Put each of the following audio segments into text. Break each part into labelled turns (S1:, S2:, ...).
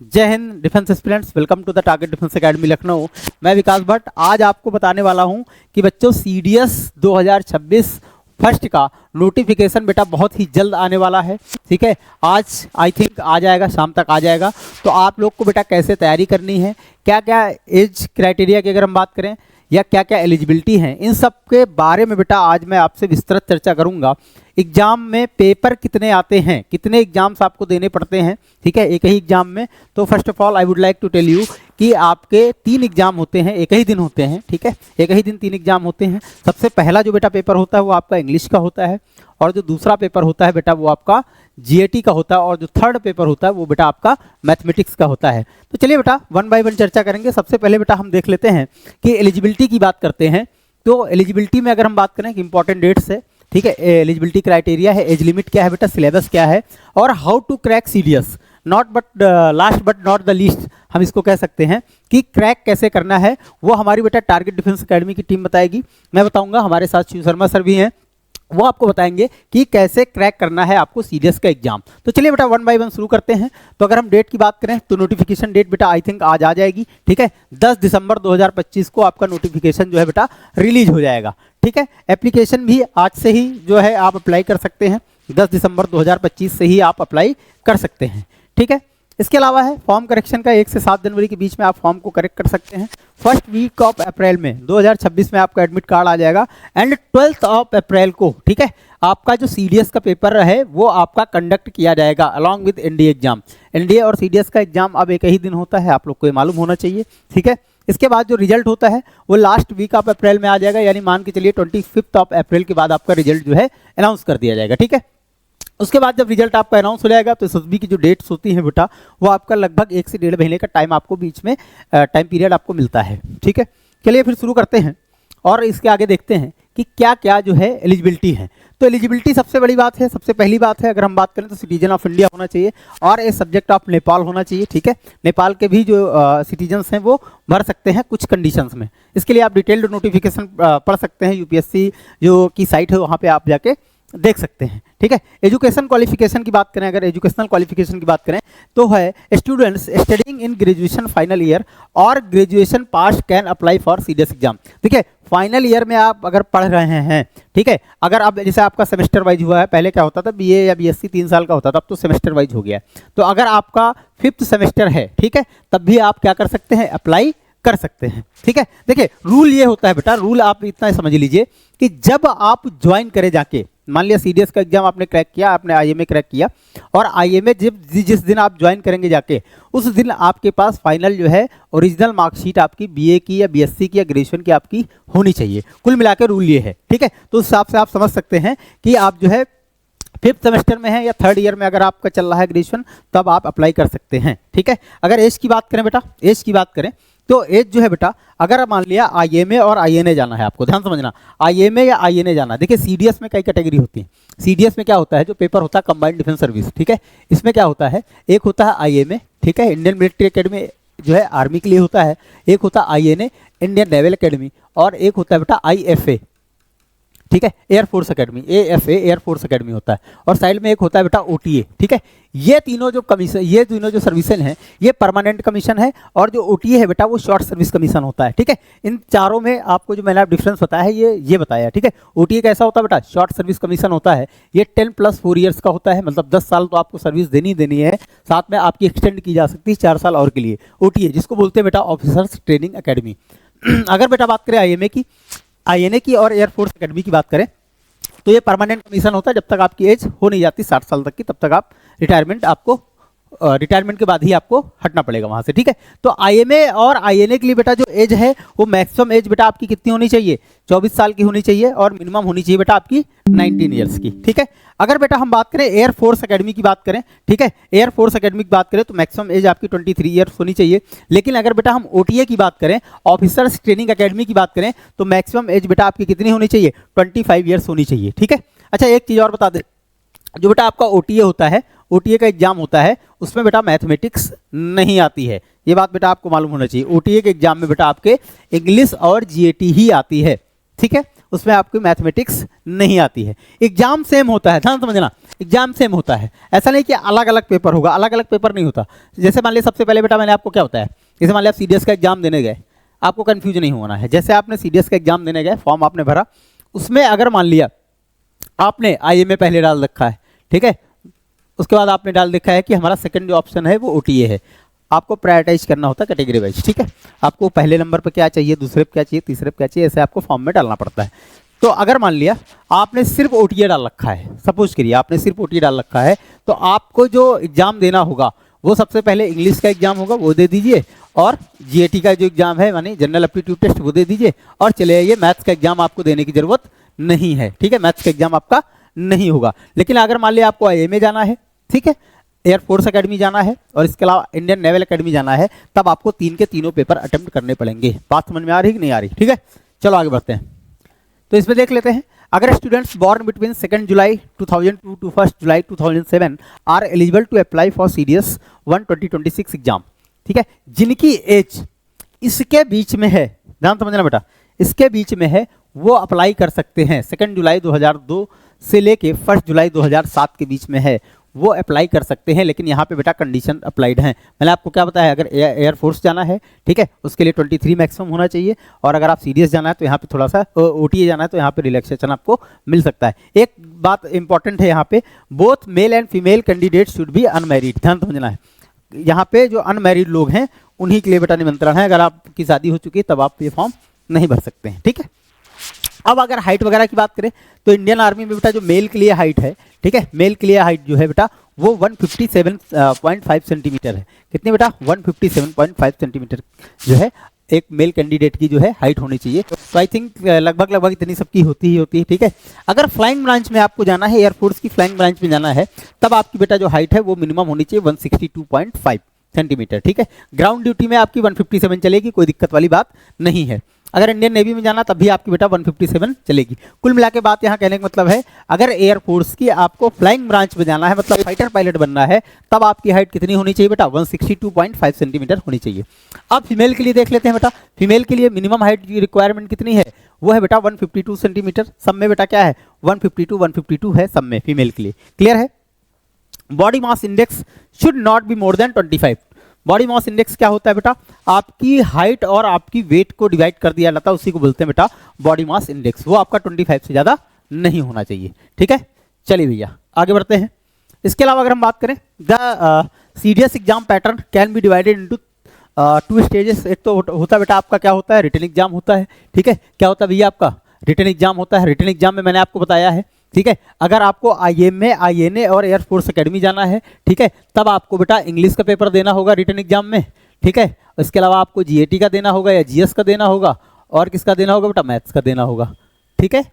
S1: जय Hind defence aspirants, welcome to the target defence academy Lucknow. मैं विकास भट्ट आज आपको बताने वाला हूं कि बच्चों सीडीएस 2026 फर्स्ट का नोटिफिकेशन बेटा बहुत ही जल्द आने वाला है। ठीक है, आज आई थिंक आ जाएगा, शाम तक आ जाएगा। तो आप लोग को बेटा कैसे तैयारी करनी है, क्या क्या एज क्राइटेरिया की अगर हम बात करें या क्या क्या एलिजिबिलिटी है, इन सब के बारे में बेटा आज मैं आपसे विस्तृत चर्चा करूंगा। एग्जाम में पेपर कितने आते हैं, कितने एग्जाम्स आपको देने पड़ते हैं, ठीक है, एक ही एग्जाम में। तो first of all I would like to tell you कि आपके 3 एग्जाम होते हैं, एक ही दिन होते हैं। ठीक है, एक ही दिन 3 एग्जाम होते हैं। सबसे पहला जो बेटा पेपर होता है वो आपका इंग्लिश का होता है, और जो दूसरा पेपर होता है बेटा वो आपका जीएटी का होता है, और जो थर्ड पेपर होता है वो बेटा आपका मैथमेटिक्स का होता है। तो चलिए बेटा वन बाय वन चर्चा करेंगे। सबसे पहले बेटा हम देख लेते हैं कि एलिजिबिलिटी की बात करते हैं। तो एलिजिबिलिटी में अगर हम बात करें कि इंपॉर्टेंट डेट्स है, ठीक है, एलिजिबिलिटी क्राइटेरिया है, एज लिमिट क्या है बेटा, सिलेबस क्या है, और how to crack CDS, not but last but not the least हम इसको कह सकते हैं कि क्रैक कैसे करना है वो हमारी बेटा टारगेट डिफेंस एकेडमी की टीम बताएगी। मैं बताऊंगा, हमारे साथ शिव शर्मा सर भी हैं, वो आपको बताएंगे कि कैसे क्रैक करना है आपको सीडीएस का एग्जाम। तो चलिए बेटा वन बाय वन शुरू करते हैं। तो अगर हम डेट की बात करें तो नोटिफिकेशन डेट बेटा आई थिंक आज आ जाएगी। ठीक है, 10 दिसंबर 2025 को आपका नोटिफिकेशन जो है बेटा रिलीज हो जाएगा। ठीक है, एप्लीकेशन भी आज से ही जो है आप अप्लाई कर सकते हैं, 10 दिसंबर 2025 से ही आप अप्लाई कर सकते हैं। ठीक है, इसके अलावा है फॉर्म करेक्शन का, 1 से 7 जनवरी के बीच में आप फॉर्म को करेक्ट कर सकते हैं। फर्स्ट वीक ऑफ अप्रैल में 2026 में आपका एडमिट कार्ड आ जाएगा, एंड 12th ऑफ अप्रैल को, ठीक है, आपका जो सीडीएस का पेपर है वो आपका कंडक्ट किया जाएगा along with NDA exam. NDA और सीडीएस का एग्जाम अब एक ही दिन होता है, आप लोग को ये मालूम होना चाहिए। ठीक है, इसके बाद जो रिजल्ट होता है वो लास्ट वीक ऑफ अप्रैल में आ जाएगा, यानी मान के चलिए 25 ऑफ अप्रैल के बाद आपका रिजल्ट जो है अनाउंस कर दिया जाएगा। ठीक है, उसके बाद जब रिजल्ट आपका अनाउंस हो जाएगा तो एसएसबी की जो डेट्स होती हैं बेटा वो आपका लगभग 1 से 1.5 महीने का टाइम आपको बीच में टाइम पीरियड आपको मिलता है। ठीक है, चलिए फिर शुरू करते हैं और इसके आगे देखते हैं कि क्या क्या जो है एलिजिबिलिटी है। तो एलिजिबिलिटी सबसे बड़ी बात है, सबसे पहली बात है अगर हम बात करें तो सिटीजन ऑफ इंडिया होना चाहिए और ए सब्जेक्ट ऑफ नेपाल होना चाहिए। ठीक है, नेपाल के भी जो सिटीजन्स हैं वो भर सकते हैं कुछ कंडीशंस में। इसके लिए आप डिटेल्ड नोटिफिकेशन पढ़ सकते हैं, यूपीएससी जो की साइट है वहाँ पे आप जाके देख सकते हैं। ठीक है, एजुकेशन क्वालिफिकेशन की बात करें, अगर एजुकेशनल क्वालिफिकेशन की बात करें तो है students studying in graduation final year और graduation pass can apply for CDS exam. ठीक है, फाइनल ईयर में आप अगर पढ़ रहे हैं, ठीक है, अगर अब जैसे आपका सेमेस्टर वाइज हुआ है, पहले क्या होता था बीए या बीएससी 3 साल का होता था, अब तो सेमेस्टर वाइज हो गया है। तो अगर आपका 5th सेमेस्टर है, ठीक है, तब भी आप क्या कर सकते हैं, अप्लाई कर सकते हैं। ठीक है, देखिए रूल ये होता है बेटा, रूल आप इतना समझ लीजिए कि जब आप ज्वाइन करें जाके, मान लिया सीडीएस का एग्जाम आपने क्रैक किया, आपने आईएमए क्रैक किया, और आईएमए जिस दिन आप ज्वाइन करेंगे जाके उस दिन आपके पास फाइनल जो है ओरिजिनल मार्कशीट आपकी बीए की या बीएससी की या ग्रेजुएशन की आपकी होनी चाहिए। कुल मिलाकर रूल ये है। ठीक है, तो उस हिसाब से आप समझ सकते हैं कि आप जो है 5th सेमेस्टर में है या 3rd ईयर में अगर आपका चल रहा है ग्रेजुएशन, तब आप अप्लाई कर सकते हैं। ठीक है, अगर एज की बात करें बेटा, एज की बात करें तो एज जो है बेटा, अगर मान लिया आईएमए और आईएनए जाना है, आपको ध्यान समझना, आईएमए या आईएनए जाना है। देखिए सीडीएस में कई कैटेगरी होती है। सीडीएस में क्या होता है, जो पेपर होता है कंबाइंड डिफेंस सर्विस, ठीक है, इसमें क्या होता है, एक होता है आईएमए, ठीक है, इंडियन मिलिट्री एकेडमी जो है आर्मी के लिए होता है, एक होता है आईएनए इंडियन नेवल एकेडमी, और एक होता है बेटा आईएफए, ठीक है, air force academy, AFA air force academy होता है, और साइड में एक होता है बेटा ओटीए। ठीक है, ये तीनों जो कमीशन, ये तीनों जो सर्विसेज हैं ये परमानेंट कमीशन है, और जो ओटीए है बेटा वो शॉर्ट सर्विस कमीशन होता है। ठीक है, इन चारों में आपको जो मैंने डिफरेंस बताया है ये बताया। ठीक है, ओटीए कैसा होता है बेटा, शॉर्ट सर्विस कमीशन होता है, ये 10+4 ईयर्स का होता है, मतलब 10 साल तो आपको सर्विस देनी है, साथ में आपकी एक्सटेंड की जा सकती है 4 साल और के लिए। ओटीए जिसको बोलते हैं बेटा ऑफिसर्स ट्रेनिंग अकेडमी। अगर बेटा बात करें आईएनए की और एयरफोर्स एकेडमी की बात करें तो ये परमानेंट कमीशन होता है, जब तक आपकी एज हो नहीं जाती 60 साल तक की, तब तक आप रिटायरमेंट के बाद ही आपको हटना पड़ेगा वहां से। ठीक है, तो आईएमए और आईएनए के लिए बेटा जो एज है वो मैक्सिमम एज बेटा आपकी कितनी होनी चाहिए, 24 साल की होनी चाहिए, और मिनिमम होनी चाहिए बेटा आपकी 19 ईयर्स की। ठीक है, अगर बेटा हम बात करें एयरफोर्स एकेडमी की बात करें, ठीक है, एयरफोर्स एकेडमी की बात करें तो मैक्सिमम एज आपकी 23 ईयर्स होनी चाहिए। लेकिन अगर बेटा हम ओटीए की बात करें, ऑफिसर्स ट्रेनिंग अकेडमी की बात करें, तो मैक्सिमम एज बेटा आपकी कितनी होनी चाहिए, 25 ईयर्स होनी चाहिए। ठीक है, अच्छा एक चीज़ और बता दें, जो बेटा आपका ओटीए होता है, ओटीए का एग्जाम होता है, उसमें बेटा मैथमेटिक्स नहीं आती है, ये बात बेटा आपको मालूम होना चाहिए। ओटीए के एग्जाम में बेटा आपके इंग्लिश और जीएटी ही आती है। ठीक है, उसमें आपकी मैथमेटिक्स नहीं आती है। एग्जाम सेम होता है, ध्यान समझना, एग्जाम सेम होता है, ऐसा नहीं कि अलग अलग पेपर होगा, अलग अलग पेपर नहीं होता। जैसे मान लिया सबसे पहले बेटा मैंने आपको क्या होता है, जैसे मान लिया आप सीडीएस का एग्जाम देने गए, आपको कन्फ्यूज नहीं होना है। जैसे आपने सीडीएस का एग्जाम देने गए, फॉर्म आपने भरा, उसमें अगर मान लिया आपने आईएमए पहले डाल रखा है, ठीक है, उसके बाद आपने डाल देखा है कि हमारा सेकंड जो ऑप्शन है वो ओटीए है, आपको प्रायोरिटाइज करना होता है कैटेगरी वाइज, ठीक है। आपको पहले नंबर पर क्या चाहिए, दूसरे पे क्या चाहिए, तीसरे पे क्या चाहिए, ऐसे आपको फॉर्म में डालना पड़ता है। तो अगर मान लिया आपने सिर्फ ओटीए डाल रखा है, सपोज करिए आपने सिर्फ ओटीए डाल रखा है, तो आपको जो एग्जाम देना होगा वो सबसे पहले इंग्लिश का एग्जाम होगा, वो दे दीजिए, और जीएटी का जो एग्जाम है मानी जनरल एप्टीट्यूड टेस्ट वो दे दीजिए, और चले आइए मैथ्स का एग्जाम आपको देने की जरूरत नहीं है, ठीक है, मैथ्स का एग्जाम आपका नहीं होगा। लेकिन अगर मान लिया आपको आईएमए जाना है, ठीक है, एयरफोर्स एकेडमी जाना है, और इसके अलावा इंडियन नेवल एकेडमी जाना है, तब आपको तीन के तीनों पेपर अटेम्प्ट करने पड़ेंगे। बात समझ में आ रही कि नहीं आ रही, ठीक है। चलो आगे बढ़ते हैं। तो इसमें देख लेते हैं, अगर students born between 2 July 2002 to 1 July 2007 are eligible to apply for CDS 1 2026 exam, ठीक है, जिनकी एज इसके बीच में है, ध्यान समझना बेटा, इसके बीच में है, वो अप्लाई कर सकते हैं। 2 जुलाई 2002 से लेके 1 जुलाई 2007 के बीच में है, वो अप्लाई कर सकते हैं। लेकिन यहाँ पे बेटा कंडीशन अप्लाइड हैं। मैंने आपको क्या बताया, अगर एयरफोर्स जाना है, ठीक है, उसके लिए 23 मैक्सिमम होना चाहिए, और अगर आप सीडीएस जाना है तो यहाँ पे थोड़ा सा ओटीए जाना है तो यहाँ पे रिलैक्सेशन आपको मिल सकता है। एक बात इंपॉर्टेंट है यहाँ पे, both male and female candidate should be unmarried, ध्यान समझना है। यहाँ पे जो अनमैरिड लोग हैं उन्हीं के लिए बेटा निमंत्रण है, अगर आपकी शादी हो चुकी है तब आप ये फॉर्म नहीं भर सकते हैं, ठीक है। अब अगर हाइट वगैरह की बात करें तो इंडियन आर्मी में बेटा जो मेल के लिए हाइट है, ठीक है, मेल के लिए हाइट जो है बेटा वो 157.5 सेंटीमीटर है। कितनी बेटा, 157.5 सेंटीमीटर जो है एक मेल कैंडिडेट की जो है हाइट होनी चाहिए। तो आई थिंक लगभग इतनी सबकी होती है, ठीक है। अगर फ्लाइंग ब्रांच में आपको जाना है, एयरफोर्स की फ्लाइंग ब्रांच में जाना है, तब आपकी बेटा जो हाइट है वो मिनिमम होनी चाहिए 162.5 सेंटीमीटर, ठीक है। ग्राउंड ड्यूटी में आपकी 157 चलेगी, कोई दिक्कत वाली बात नहीं है। अगर इंडियन नेवी में जाना तब भी आपकी बेटा 157 चलेगी। कुल मिला के बात यहाँ कहने का मतलब है, अगर एयरफोर्स की आपको फ्लाइंग ब्रांच में जाना है, मतलब फाइटर पायलट बनना है, तब आपकी हाइट कितनी होनी चाहिए बेटा, 162.5 सेंटीमीटर होनी चाहिए। अब फीमेल के लिए देख लेते हैं बेटा, फीमेल के लिए मिनिमम हाइट की रिक्वायरमेंट कितनी है, वो है बेटा 152 सेंटीमीटर। सब में बेटा क्या है, 152 है सब में फीमेल के लिए, क्लियर है। Body mass index should not be more than 25। Body mass index क्या होता है बेटा, आपकी हाइट और आपकी वेट को डिवाइड कर दिया जाता है, उसी को बोलते हैं बेटा बॉडी मास इंडेक्स। वो आपका 25 से ज़्यादा नहीं होना चाहिए, ठीक है। चलिए भैया आगे बढ़ते हैं। इसके अलावा अगर हम बात करें, the CDS exam pattern can be divided into 2 stages. एक तो होता है बेटा आपका क्या होता है, रिटन एग्जाम होता है, ठीक है। क्या होता है भैया, आपका रिटन एग्जाम होता है। रिटन एग्जाम में मैंने आपको बताया है, ठीक है, अगर आपको आईएमए, आईएनए और एयरफोर्स एकेडमी जाना है, ठीक है, तब आपको बेटा इंग्लिश का पेपर देना होगा रिटन एग्जाम में, ठीक है। इसके अलावा आपको जीएटी का देना होगा या जीएस का देना होगा, और किसका देना होगा बेटा, मैथ्स का देना होगा, ठीक है।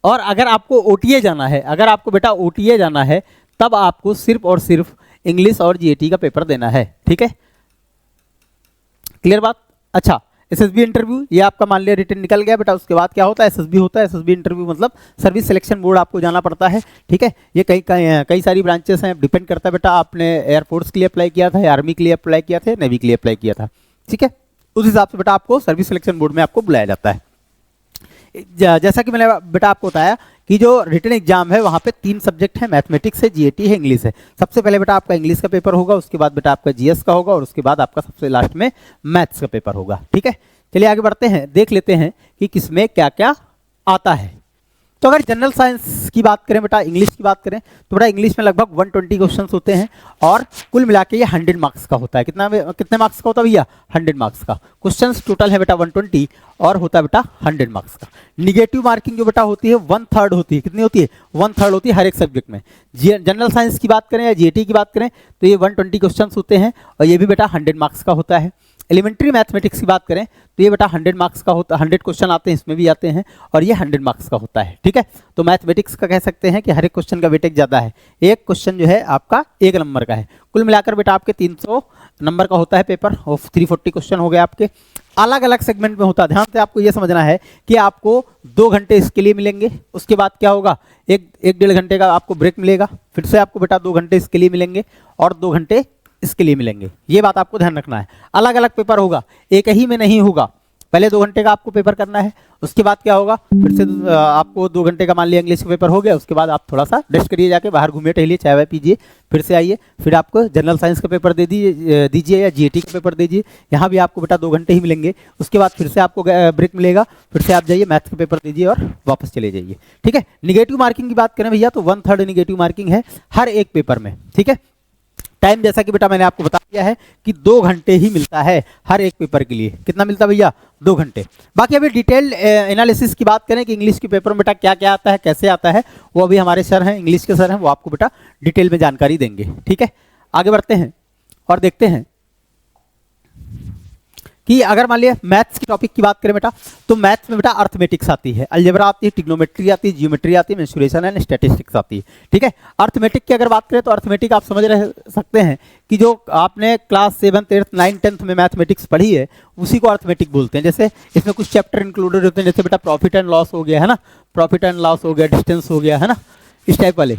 S1: और अगर आपको ओटीए जाना है, अगर आपको बेटा ओटीए जाना है, तब आपको सिर्फ और सिर्फ इंग्लिश और जीएटी का पेपर देना है, ठीक है, क्लियर बात। अच्छा, एसएसबी इंटरव्यू, ये आपका मान लिया रिटन निकल गया बेटा, उसके बाद क्या होता है, एसएसबी होता है। एसएसबी इंटरव्यू मतलब सर्विस सिलेक्शन बोर्ड आपको जाना पड़ता है, ठीक है। ये कई सारी ब्रांचेस हैं, डिपेंड करता है बेटा आपने एयरफोर्स के लिए अप्लाई किया था, आर्मी के लिए अप्लाई किया था, नेवी के लिए अप्लाई किया था, ठीक है। उस हिसाब से बेटा आपको सर्विस सिलेक्शन बोर्ड में आपको बुलाया जाता है। जैसा कि मैंने बेटा आपको बताया कि जो रिटन एग्जाम है वहाँ पे 3 सब्जेक्ट है, मैथमेटिक्स है, जीएटी है, इंग्लिश है। सबसे पहले बेटा आपका इंग्लिश का पेपर होगा, उसके बाद बेटा आपका जीएस का होगा, और उसके बाद आपका सबसे लास्ट में मैथ्स का पेपर होगा, ठीक है। चलिए आगे बढ़ते हैं, देख लेते हैं कि किसमें क्या क्या आता है। तो अगर जनरल साइंस की बात करें बेटा, इंग्लिश की बात करें, तो बेटा इंग्लिश में लगभग 120 क्वेश्चंस होते हैं, और कुल मिला के ये 100 मार्क्स का होता है। कितने मार्क्स का होता है भैया, 100 मार्क्स का। क्वेश्चंस टोटल है बेटा 120, और होता है बेटा 100 मार्क्स का। निगेटिव मार्किंग जो बेटा होती है 1/3 होती है। कितनी होती है, 1/3 होती है हर एक सब्जेक्ट में। जनरल साइंस की बात करें या जीएटी की बात करें तो ये 120 क्वेश्चन होते हैं, और ये भी बेटा 100 मार्क्स का होता है। एलिमेंट्री मैथमेटिक्स की बात करें तो ये बेटा 100 मार्क्स का होता है, 100 क्वेश्चन आते हैं, इसमें भी आते हैं, और ये 100 मार्क्स का होता है, ठीक है। तो मैथमेटिक्स का कह सकते हैं कि हर एक क्वेश्चन का वेटेज ज़्यादा है। एक क्वेश्चन जो है आपका 1 नंबर का है। कुल मिलाकर बेटा आपके 300 नंबर का होता है पेपर, और 340 क्वेश्चन हो गए आपके। अलग अलग सेगमेंट में होता है, ध्यान से आपको ये समझना है कि आपको 2 घंटे इसके लिए मिलेंगे, उसके बाद क्या होगा, एक 1.5 घंटे का आपको ब्रेक मिलेगा, फिर से आपको बेटा 2 घंटे इसके लिए मिलेंगे, और 2 घंटे इसके लिए मिलेंगे। ये बात आपको ध्यान रखना है। अलग अलग पेपर होगा, एक ही में नहीं होगा, पहले 2 घंटे का आपको पेपर करना है, उसके बाद क्या होगा, फिर से आपको 2 घंटे का मान लिया इंग्लिश का पेपर हो गया, उसके बाद आप थोड़ा सा रेस्ट करिए, जाके बाहर घूमिए टहलिए, चाय वाय पीजिए, फिर से आइए, फिर आपको जनरल साइंस का पेपर दीजिए या जीएटी का पेपर दीजिए। यहाँ भी आपको बेटा 2 घंटे ही मिलेंगे, उसके बाद फिर से आपको ब्रेक मिलेगा, फिर से आप जाइए मैथ्स का पेपर दीजिए और वापस चले जाइए। ठीक है, निगेटिव मार्किंग की बात करें भैया तो 1/3 निगेटिव मार्किंग है हर एक पेपर में। ठीक है, टाइम जैसा कि बेटा मैंने आपको बता दिया है कि 2 घंटे ही मिलता है हर एक पेपर के लिए। कितना मिलता है भैया? 2 घंटे। बाकी अभी डिटेल्ड एनालिसिस की बात करें कि इंग्लिश के पेपर में बेटा क्या क्या आता है, कैसे आता है, वो अभी हमारे सर हैं, इंग्लिश के सर हैं, वो आपको बेटा डिटेल में जानकारी देंगे। ठीक है, आगे बढ़ते हैं और देखते हैं कि अगर मान लिया मैथ्स की टॉपिक की बात करें बेटा, तो मैथ्स में बेटा अर्थमेटिक्स आती है, अलजेब्रा आती है, ट्रिग्नोमेट्री आती है, जियोमेट्री आती है, मेंसुरेशन एंड स्टैटिस्टिक्स आती है। ठीक है, अर्थमेटिक की अगर बात करें तो अर्थमेटिक आप समझ रह सकते हैं कि जो आपने class 7th 8th 9th 10th में मैथमेटिक्स पढ़ी है उसी को अर्थमेटिक बोलते हैं। जैसे इसमें कुछ चैप्टर इंक्लूडेड होते हैं, जैसे बेटा प्रॉफिट एंड लॉस हो गया है ना, प्रॉफिट एंड लॉस हो गया, डिस्टेंस हो गया है ना, इस टाइप वाले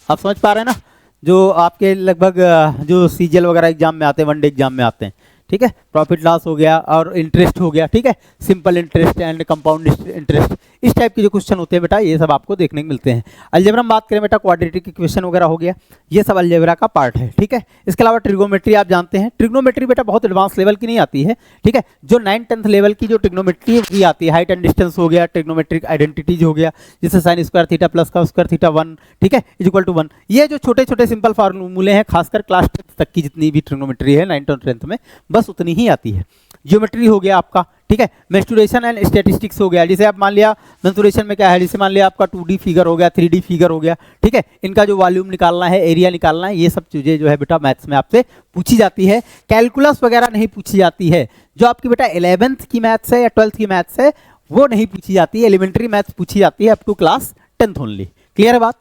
S1: आप समझ पा रहे हैं ना, जो आपके लगभग जो सीजीएल वगैरह एग्जाम में आते हैं, वनडे एग्जाम में आते हैं। ठीक है, प्रॉफिट लॉस हो गया और इंटरेस्ट हो गया। ठीक है, simple interest and compound interest, इस टाइप के जो क्वेश्चन होते हैं बेटा ये सब आपको देखने को मिलते हैं। अलजेब्रा में बात करें बेटा, क्वाड्रेटिक इक्वेशन वगैरह हो गया, ये सब अलजेब्रा का पार्ट है। ठीक है, इसके अलावा ट्रिग्नोमेट्री आप जानते हैं, ट्रिग्नोमेट्री बेटा बहुत एडवांस लेवल की नहीं आती है। ठीक है, जो 9th 10th लेवल की जो ट्रिग्नोमेट्री वही आती है, हाइट एंड डिस्टेंस हो गया, ट्रिग्नोमेट्रिक आइडेंटिटीज हो गया, जैसे साइन स्क्वायर थीटा प्लस का स्क्वायर थीटा 1, ठीक है, इक्वल टू 1। ये जो छोटे छोटे सिंपल फार्मूले हैं, खासकर क्लास 10th तक की जितनी भी ट्रिग्नोमेट्री है 9th और 10th में, बस उतनी ही आती है। ज्योमेट्री हो गया आपका। ठीक है, मेंस्ट्रुएशन एंड स्टैटिस्टिक्स हो गया, जैसे आप मान लिया मेंस्ट्रुएशन में क्या है, जैसे मान लिया आपका 2D फिगर हो गया, 3D फिगर हो गया। ठीक है, इनका जो वॉल्यूम निकालना है, एरिया निकालना है, ये सब चीजें जो है बेटा मैथ्स में आपसे पूछी जाती है। कैलकुलस वगैरह नहीं पूछी जाती है, जो आपकी बेटा 11th की मैथ्स है या 12th की मैथ्स है वो नहीं पूछी जाती है, एलिमेंट्री मैथ्स पूछी जाती है up to class 10th only. Clear है बात?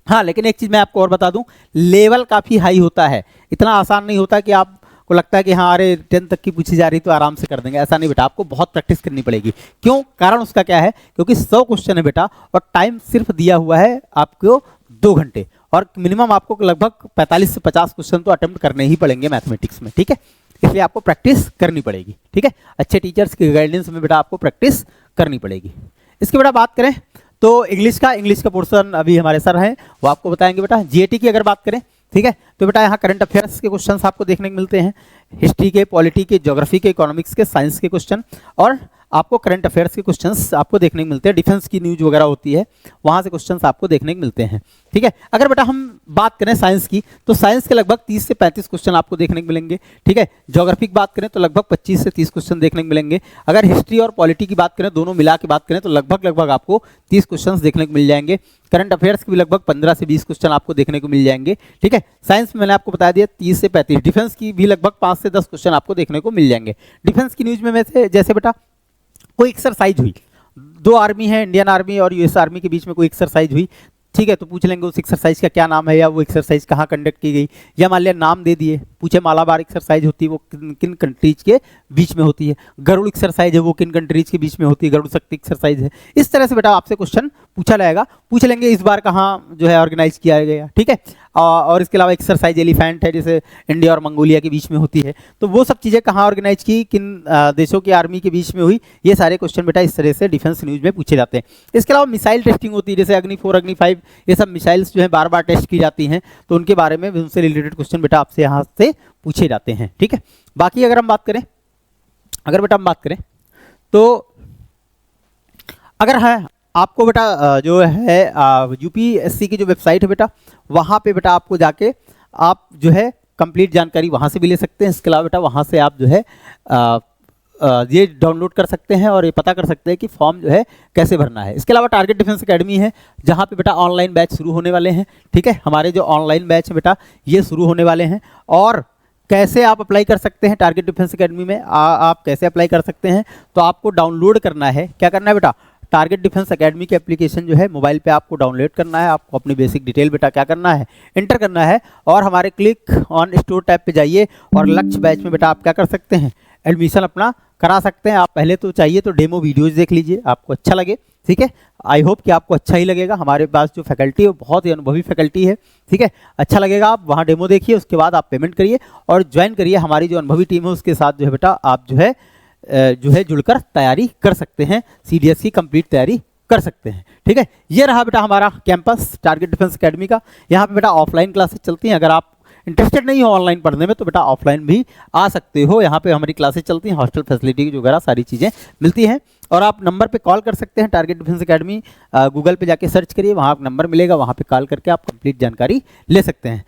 S1: हाँ, लेकिन एक चीज मैं आपको और बता दूं, लेवल काफी हाई होता है, इतना आसान नहीं होता कि आप को लगता है कि हाँ अरे 10th तक की पूछी जा रही तो आराम से कर देंगे, ऐसा नहीं बेटा, आपको बहुत प्रैक्टिस करनी पड़ेगी। क्यों? कारण उसका क्या है, क्योंकि 100 क्वेश्चन है बेटा और टाइम सिर्फ दिया हुआ है आपको 2 घंटे, और मिनिमम आपको लगभग 45 से 50 क्वेश्चन तो अटेम्प्ट करने ही पड़ेंगे मैथमेटिक्स में। ठीक है, इसलिए आपको प्रैक्टिस करनी पड़ेगी। ठीक है, अच्छे टीचर्स की गाइडेंस में बेटा आपको प्रैक्टिस करनी पड़ेगी। इसकी बेटा बात करें तो इंग्लिश का पोर्शन अभी हमारे सर हैं, वो आपको बताएंगे बेटा। जीएटी की अगर बात करें, ठीक है, तो बेटा यहाँ करंट अफेयर्स के क्वेश्चंस आपको देखने को मिलते हैं, हिस्ट्री के, पॉलिटी के, ज्योग्राफी के, इकोनॉमिक्स के, साइंस के क्वेश्चन, और आपको करंट अफेयर्स के क्वेश्चंस आपको देखने को मिलते हैं। डिफेंस की न्यूज वगैरह होती है, वहाँ से क्वेश्चंस आपको देखने को मिलते हैं। ठीक है, अगर बेटा हम बात करें साइंस की, तो साइंस के लगभग 30 से 35 क्वेश्चन आपको देखने को मिलेंगे। ठीक है, ज्योग्राफी की बात करें तो लगभग 25 से 30 क्वेश्चन देखने को मिलेंगे। अगर हिस्ट्री और पॉलिटी की बात करें, दोनों मिला के बात करें तो लगभग आपको 30 क्वेश्चन देखने को मिल जाएंगे। करंट अफेयर्स के भी लगभग 15 से 20 क्वेश्चन आपको देखने को मिल जाएंगे। ठीक है, साइंस में मैंने आपको बता दिया 30 से 35, डिफेंस की भी लगभग 5 से 10 क्वेश्चन आपको देखने को मिल जाएंगे। डिफेंस की न्यूज में से जैसे बेटा कोई एक्सरसाइज हुई, 2 आर्मी है, इंडियन आर्मी और यूएस आर्मी के बीच में कोई एक्सरसाइज हुई, ठीक है, तो पूछ लेंगे उस एक्सरसाइज का क्या नाम है, या वो एक्सरसाइज कहाँ कंडक्ट की गई, या मान लिया नाम दे दिए, पूछे मालाबार एक्सरसाइज होती है वो किन किन कंट्रीज के बीच में होती है, गरुड़ एक्सरसाइज है वो किन कंट्रीज के बीच में होती है, गरुड़ शक्ति एक्सरसाइज है। इस तरह से बेटा आपसे क्वेश्चन पूछा जाएगा, पूछ लेंगे इस बार कहाँ जो है ऑर्गेनाइज किया गया। ठीक है, और इसके अलावा एक्सरसाइज एलिफेंट है, जैसे इंडिया और मंगोलिया के बीच में होती है, तो वो सब चीज़ें कहाँ ऑर्गेनाइज की, किन देशों की आर्मी के बीच में हुई, ये सारे क्वेश्चन बेटा इस तरह से डिफेंस न्यूज में पूछे जाते हैं। इसके अलावा मिसाइल टेस्टिंग होती है, जैसे अग्नि 4 अग्नि 5, ये सब मिसाइल्स जो है बार बार टेस्ट की जाती हैं, तो उनके बारे में उनसे रिलेटेड क्वेश्चन बेटा आपसे यहाँ से पूछे जाते हैं। ठीक है, बाकी अगर हम बात करें तो अगर है आपको बेटा जो है यूपीएससी की जो वेबसाइट है बेटा, वहाँ पे बेटा आपको जाके आप जो है कंप्लीट जानकारी वहाँ से भी ले सकते हैं। इसके अलावा बेटा वहाँ से आप जो है ये डाउनलोड कर सकते हैं और ये पता कर सकते हैं कि फॉर्म जो है कैसे भरना है। इसके अलावा टारगेट डिफेंस एकेडमी है, जहाँ पे बेटा ऑनलाइन बैच शुरू होने वाले हैं। ठीक है, हमारे जो ऑनलाइन बैच है बेटा ये शुरू होने वाले हैं, और कैसे आप अप्लाई कर सकते हैं टारगेट डिफेंस एकेडमी में, आप कैसे अप्लाई कर सकते हैं, तो आपको डाउनलोड करना है, क्या करना है बेटा, टारगेट डिफेंस एकेडमी की एप्लीकेशन जो है मोबाइल पे आपको डाउनलोड करना है। आपको अपनी बेसिक डिटेल बेटा क्या करना है, एंटर करना है, और हमारे क्लिक ऑन स्टोर टैब पे जाइए, और लक्ष्य बैच में बेटा आप क्या कर सकते हैं, एडमिशन अपना करा सकते हैं। आप पहले तो चाहिए तो डेमो वीडियोज़ देख लीजिए, आपको अच्छा लगे। ठीक है, आई होप कि आपको अच्छा ही लगेगा। हमारे पास जो फैकल्टी है वो बहुत ही अनुभवी फैकल्टी है। ठीक है, अच्छा लगेगा, आप वहाँ डेमो देखिए, उसके बाद आप पेमेंट करिए और ज्वाइन करिए हमारी जो अनुभवी टीम है उसके साथ जो है बेटा आप जो है जो है जुड़कर तैयारी कर सकते हैं, सीडीएस की कंप्लीट तैयारी कर सकते हैं। ठीक है, ये रहा बेटा हमारा कैंपस टारगेट डिफेंस एकेडमी का। यहाँ पे बेटा ऑफलाइन क्लासेस चलती हैं, अगर आप इंटरेस्टेड नहीं हो ऑनलाइन पढ़ने में तो बेटा ऑफलाइन भी आ सकते हो। यहाँ पे हमारी क्लासेस चलती हैं, हॉस्टल फैसिलिटी वगैरह सारी चीज़ें मिलती हैं। और आप नंबर पे कॉल कर सकते हैं, टारगेट डिफेंस एकेडमी गूगल पे जाके सर्च करिए, वहाँ नंबर मिलेगा, वहाँ पे कॉल करके आप कंप्लीट जानकारी ले सकते हैं।